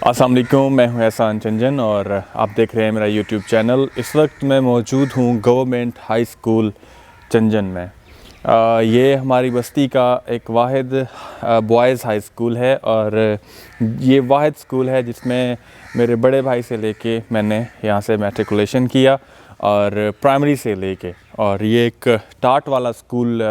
अस्सलाम वालेकुम, मैं हूं एहसान चंजन और आप देख रहे हैं मेरा यूट्यूब चैनल। इस वक्त मैं मौजूद हूं गवर्नमेंट हाई स्कूल चंजन में। ये हमारी बस्ती का एक वाहिद बॉयज़ हाई स्कूल है और ये वाहिद स्कूल है जिसमें मेरे बड़े भाई से लेके मैंने यहाँ से मैट्रिकुलेशन किया और प्राइमरी से लेके, और ये एक टाट वाला स्कूल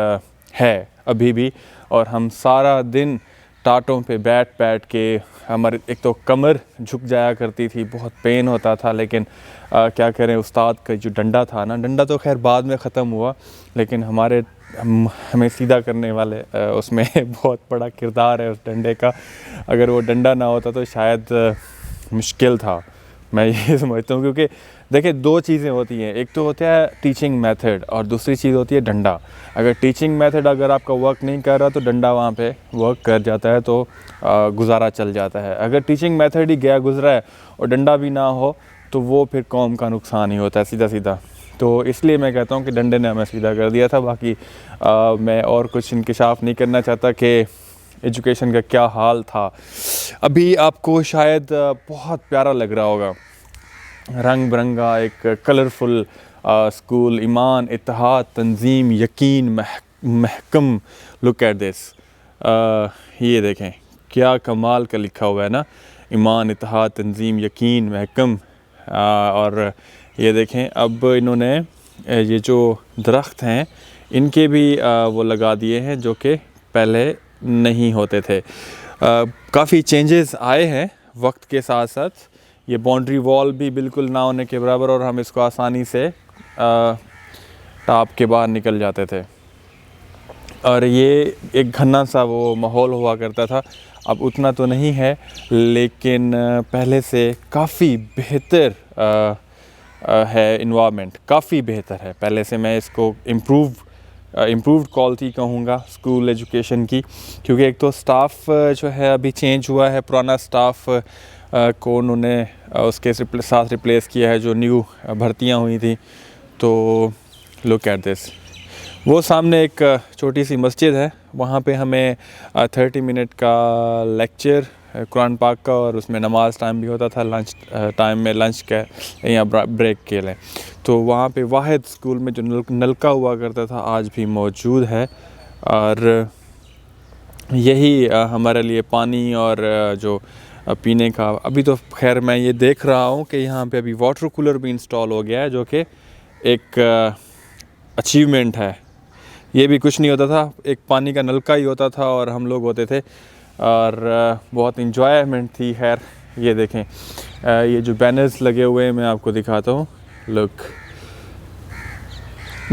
है अभी भी। और हम सारा दिन टाटों पे बैठ बैठ के हमारे एक तो कमर झुक जाया करती थी, बहुत पेन होता था। लेकिन क्या करें, उस्ताद का जो डंडा था ना, डंडा तो खैर बाद में ख़त्म हुआ, लेकिन हमें सीधा करने वाले उसमें बहुत बड़ा किरदार है उस डंडे का। अगर वो डंडा ना होता तो शायद मुश्किल था, मैं ये समझता हूँ। क्योंकि देखिए, दो चीज़ें होती हैं, एक तो होता है टीचिंग मेथड और दूसरी चीज़ होती है डंडा। अगर टीचिंग मेथड अगर आपका वर्क नहीं कर रहा तो डंडा वहाँ पे वर्क कर जाता है, तो गुजारा चल जाता है। अगर टीचिंग मेथड ही गया गुजरा है और डंडा भी ना हो तो वो फिर कौम का नुकसान ही होता है सीधा सीधा। तो इसलिए मैं कहता हूँ कि डंडे ने हमें सीधा कर दिया था। बाकी मैं और कुछ इंकिशाफ नहीं करना चाहता कि एजुकेशन का क्या हाल था। अभी आपको शायद बहुत प्यारा लग रहा होगा, रंग बिरंगा एक कलरफुल स्कूल, ईमान, इत्तेहाद, तंजीम, यकीन, महकम। लुक एट दिस, ये देखें क्या कमाल का लिखा हुआ है ना, ईमान, इत्तेहाद, तंजीम, यकीन, महकम। और ये देखें, अब इन्होंने ये जो दरख्त हैं इनके भी वो लगा दिए हैं जो कि पहले नहीं होते थे। काफ़ी चेंजेस आए हैं वक्त के साथ साथ। ये बाउंड्री वॉल भी बिल्कुल ना होने के बराबर, और हम इसको आसानी से टाप के बाहर निकल जाते थे। और ये एक घना सा वो माहौल हुआ करता था, अब उतना तो नहीं है, लेकिन पहले से काफ़ी बेहतर है। इन्वायरमेंट काफ़ी बेहतर है पहले से। मैं इसको इम्प्रूव्ड क्वालिटी कहूँगा स्कूल एजुकेशन की, क्योंकि एक तो स्टाफ जो है अभी चेंज हुआ है। पुराना स्टाफ को उन्होंने उसके साथ रिप्लेस किया है जो न्यू भर्तियाँ हुई थी। तो लुक एट दिस, वो सामने एक छोटी सी मस्जिद है, वहाँ पे हमें 30 मिनट का लेक्चर कुरान पाक का, और उसमें नमाज टाइम भी होता था, लंच टाइम में लंच का या ब्रेक के लिए। तो वहाँ पे वाहिद स्कूल में जो नलका हुआ करता था आज भी मौजूद है। और यही हमारे लिए पानी और जो पीने का, अभी तो खैर मैं ये देख रहा हूँ कि यहाँ पे अभी वाटर कूलर भी इंस्टॉल हो गया है, जो कि एक अचीवमेंट है। ये भी कुछ नहीं होता था, एक पानी का नलका ही होता था और हम लोग होते थे, और बहुत इंजॉयमेंट थी। खैर ये देखें, ये जो बैनर्स लगे हुए हैं मैं आपको दिखाता हूँ। लुक,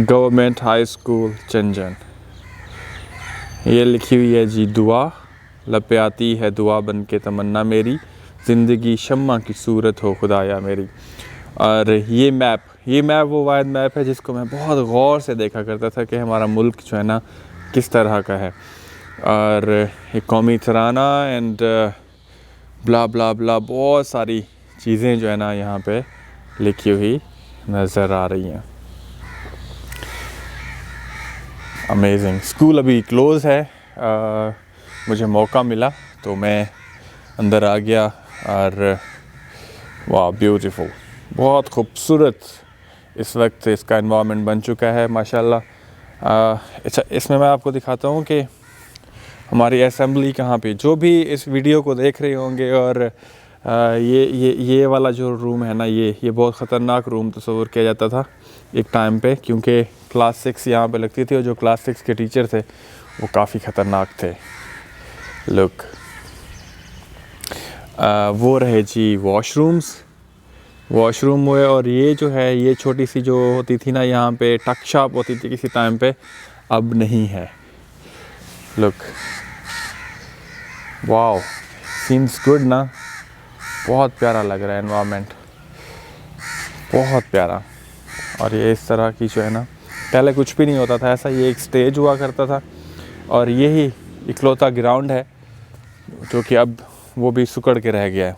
गवर्नमेंट हाई स्कूल चंजन, ये लिखी हुई है जी, दुआ लब पे आती है दुआ बन के तमन्ना मेरी, ज़िंदगी शम्मा की सूरत हो खुदाया मेरी। और ये मैप वो वाहिद मैप है जिसको मैं बहुत गौर से देखा करता था कि हमारा मुल्क जो है ना किस तरह का है। और ये कौमी तराना एंड ब्ला ब्ला ब्ला, बहुत सारी चीज़ें जो है ना यहाँ पे लिखी हुई नज़र आ रही हैं। अमेजिंग। स्कूल अभी क्लोज़ है। मुझे मौका मिला तो मैं अंदर आ गया, और वाह, ब्यूटीफुल, बहुत खूबसूरत इस वक्त इसका एनवायरनमेंट बन चुका है माशाल्लाह। अच्छा, इसमें मैं आपको दिखाता हूँ कि हमारी असेंबली कहाँ पे, जो भी इस वीडियो को देख रहे होंगे। और ये वाला जो रूम है ना, ये बहुत ख़तरनाक रूम तस्वर किया जाता था एक टाइम पे, क्योंकि क्लास 6 यहाँ पे लगती थी और जो क्लास 6 के टीचर थे वो काफ़ी ख़तरनाक थे। लुक, वो रहे जी वॉशरूम हुए। और ये जो है, ये छोटी सी जो होती थी ना यहाँ पे टक शॉप होती थी किसी टाइम पे, अब नहीं है। लुक, वाओ, सीन्स गुड ना, बहुत प्यारा लग रहा है एनवायरनमेंट, बहुत प्यारा। और ये इस तरह की जो है ना, पहले कुछ भी नहीं होता था ऐसा, ये एक स्टेज हुआ करता था और यही इकलौता ग्राउंड है जो कि अब वो भी सुकड़ के रह गया है।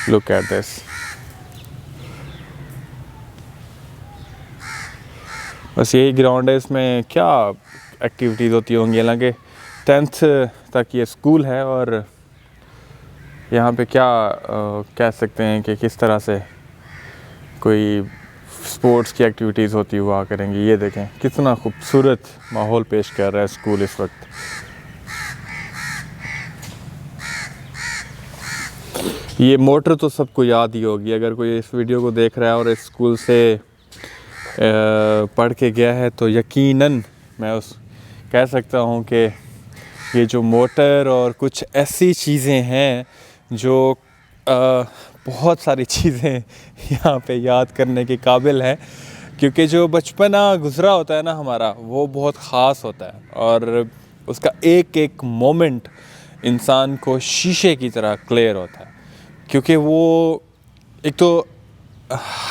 लुक एट दिस, बस यही ग्राउंड है, इसमें क्या एक्टिविटीज़ होती होंगी। हालांकि 10th तक ये स्कूल है और यहाँ पे क्या कह सकते हैं कि किस तरह से कोई स्पोर्ट्स की एक्टिविटीज़ होती हुआ करेंगी। ये देखें कितना खूबसूरत माहौल पेश कर रहा है स्कूल इस वक्त। ये मोटर तो सबको याद ही होगी, अगर कोई इस वीडियो को देख रहा है और इस स्कूल से पढ़ के गया है तो यकीनन मैं कह सकता हूँ कि ये जो मोटर और कुछ ऐसी चीज़ें हैं जो बहुत सारी चीज़ें यहाँ पे याद करने के काबिल हैं, क्योंकि जो बचपना गुज़रा होता है ना हमारा, वो बहुत ख़ास होता है और उसका एक एक मोमेंट इंसान को शीशे की तरह क्लियर होता है। क्योंकि वो एक तो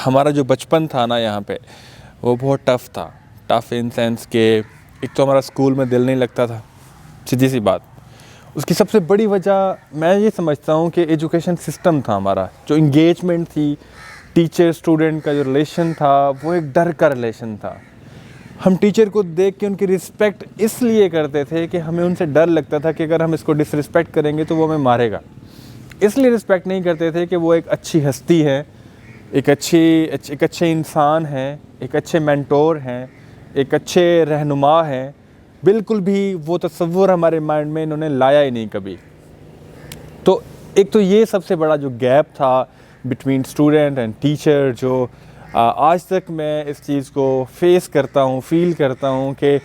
हमारा जो बचपन था ना यहाँ पे, वो बहुत टफ़ था। टफ़ इन सेंस के एक तो हमारा स्कूल में दिल नहीं लगता था, सीधी सी बात। उसकी सबसे बड़ी वजह मैं ये समझता हूँ कि एजुकेशन सिस्टम था हमारा, जो इंगेजमेंट थी, टीचर स्टूडेंट का जो रिलेशन था, वो एक डर का रिलेशन था। हम टीचर को देख के उनकी रिस्पेक्ट इसलिए करते थे कि हमें उनसे डर लगता था कि अगर हम इसको डिसरिस्पेक्ट करेंगे तो वो हमें मारेगा। इसलिए रिस्पेक्ट नहीं करते थे कि वो एक अच्छी हस्ती है, एक अच्छे इंसान हैं, एक अच्छे मेंटोर हैं, एक अच्छे रहनुमा हैं। बिल्कुल भी वो तसव्वुर हमारे माइंड में इन्होंने लाया ही नहीं कभी। तो एक तो ये सबसे बड़ा जो गैप था बिटवीन स्टूडेंट एंड टीचर, जो आज तक मैं इस चीज़ को फेस करता हूँ, फील करता हूँ कि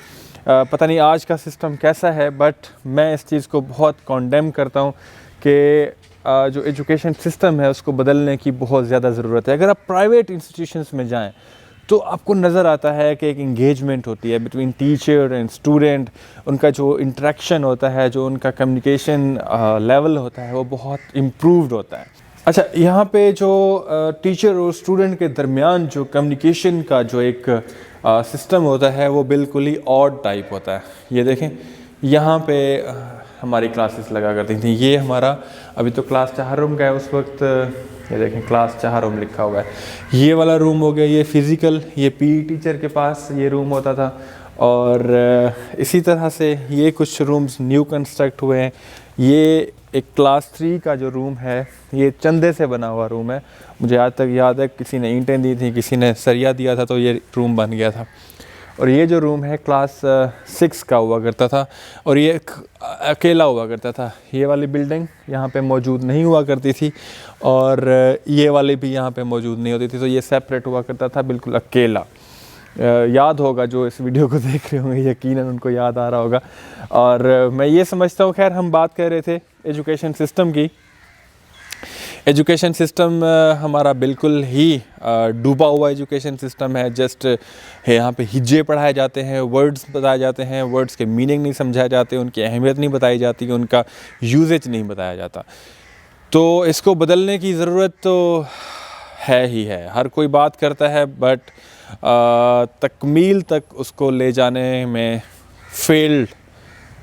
पता नहीं आज का सिस्टम कैसा है, बट मैं इस चीज़ को बहुत कॉन्डेम करता हूँ कि जो एजुकेशन सिस्टम है उसको बदलने की बहुत ज़्यादा ज़रूरत है। अगर आप प्राइवेट इंस्टीट्यूशंस में जाएं तो आपको नज़र आता है कि एक इंगेजमेंट होती है बिटवीन टीचर एंड स्टूडेंट, उनका जो इंटरेक्शन होता है, जो उनका कम्युनिकेशन लेवल होता है, वो बहुत इम्प्रूव्ड होता है। अच्छा, यहाँ पे जो टीचर और स्टूडेंट के दरमियान जो कम्युनिकेशन का जो एक सिस्टम होता है, वो बिल्कुल ही ऑड टाइप होता है। ये देखें, यहाँ पे हमारी क्लासेस लगा करती थी। ये हमारा अभी तो क्लास 4 रूम का है उस वक्त, ये देखें क्लास 4 रूम लिखा हुआ है। ये वाला रूम हो गया ये फिज़िकल, ये पीई टीचर के पास ये रूम होता था। और इसी तरह से ये कुछ रूम्स न्यू कंस्ट्रक्ट हुए हैं। ये एक क्लास 3 का जो रूम है, ये चंदे से बना हुआ रूम है। मुझे आज तक याद है, किसी ने ईंटें दी थी, किसी ने सरिया दिया था, तो ये रूम बन गया था। और ये जो रूम है क्लास 6 का हुआ करता था और ये अकेला हुआ करता था। ये वाली बिल्डिंग यहाँ पे मौजूद नहीं हुआ करती थी और ये वाली भी यहाँ पे मौजूद नहीं होती थी, तो ये सेपरेट हुआ करता था, बिल्कुल अकेला। याद होगा जो इस वीडियो को देख रहे होंगे, यकीनन उनको याद आ रहा होगा। और मैं ये समझता हूँ, खैर हम बात कर रहे थे एजुकेशन सिस्टम की। एजुकेशन सिस्टम हमारा बिल्कुल ही डूबा हुआ एजुकेशन सिस्टम है। जस्ट यहाँ पे हिज्जे पढ़ाए जाते हैं, वर्ड्स बताए जाते हैं, वर्ड्स के मीनिंग नहीं समझाए जाते, उनकी अहमियत नहीं बताई जाती, उनका यूजेज नहीं बताया जाता। तो इसको बदलने की ज़रूरत तो है ही है, हर कोई बात करता है, बट तकमील तक उसको ले जाने में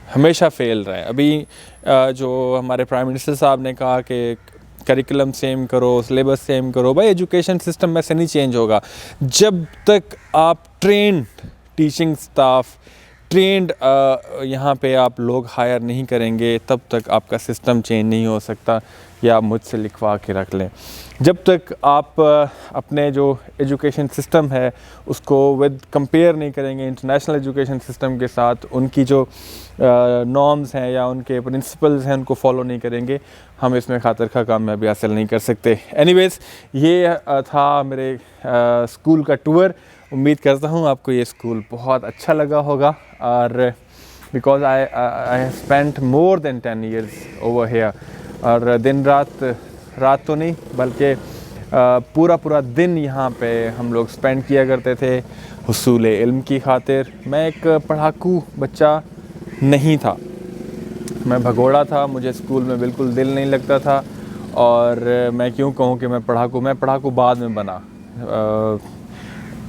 हमेशा फेल रहा है। अभी जो हमारे प्राइम मिनिस्टर साहब ने कहा कि करिकुलम सेम करो, सिलेबस सेम करो। भाई एजुकेशन सिस्टम में से नहीं चेंज होगा जब तक आप ट्रेंड टीचिंग स्टाफ, ट्रेंड यहाँ पे आप लोग हायर नहीं करेंगे, तब तक आपका सिस्टम चेंज नहीं हो सकता। या आप मुझसे लिखवा के रख लें, जब तक आप अपने जो एजुकेशन सिस्टम है उसको विद कंपेयर नहीं करेंगे इंटरनेशनल एजुकेशन सिस्टम के साथ, उनकी जो नॉर्म्स हैं या उनके प्रिंसिपल्स हैं उनको फॉलो नहीं करेंगे, हम इसमें खातिर खा कामयाबी हासिल नहीं कर सकते। एनीवेज़, ये था मेरे स्कूल का टूर। उम्मीद करता हूँ आपको ये स्कूल बहुत अच्छा लगा होगा, और because I spent more than 10 years over here. और दिन रात तो नहीं बल्कि पूरा दिन यहाँ पे हम लोग स्पेंड किया करते थे हुसूल इल्म की खातिर। मैं एक पढ़ाकू बच्चा नहीं था, मैं भगोड़ा था, मुझे स्कूल में बिल्कुल दिल नहीं लगता था। और मैं क्यों कहूँ कि मैं पढ़ाकू बाद में बना,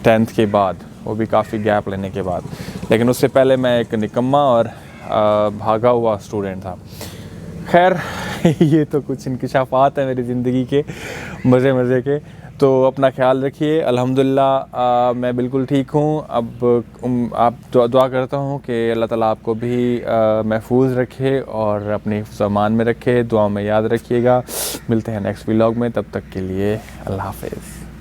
10th के बाद, वो भी काफ़ी गैप लेने के बाद। लेकिन उससे पहले मैं एक निकम्मा और भागा हुआ स्टूडेंट था। खैर ये तो कुछ इंकिशाफात है मेरी ज़िंदगी के, मज़े के। तो अपना ख्याल रखिए। अल्हम्दुलिल्लाह मैं बिल्कुल ठीक हूँ। अब आप दुआ करता हूँ कि अल्लाह ताला आपको भी महफूज रखे और अपनी सामान में रखे, दुआ में याद रखिएगा। मिलते हैं नेक्स्ट व्लॉग में, तब तक के लिए अल्लाह हाफ़िज़।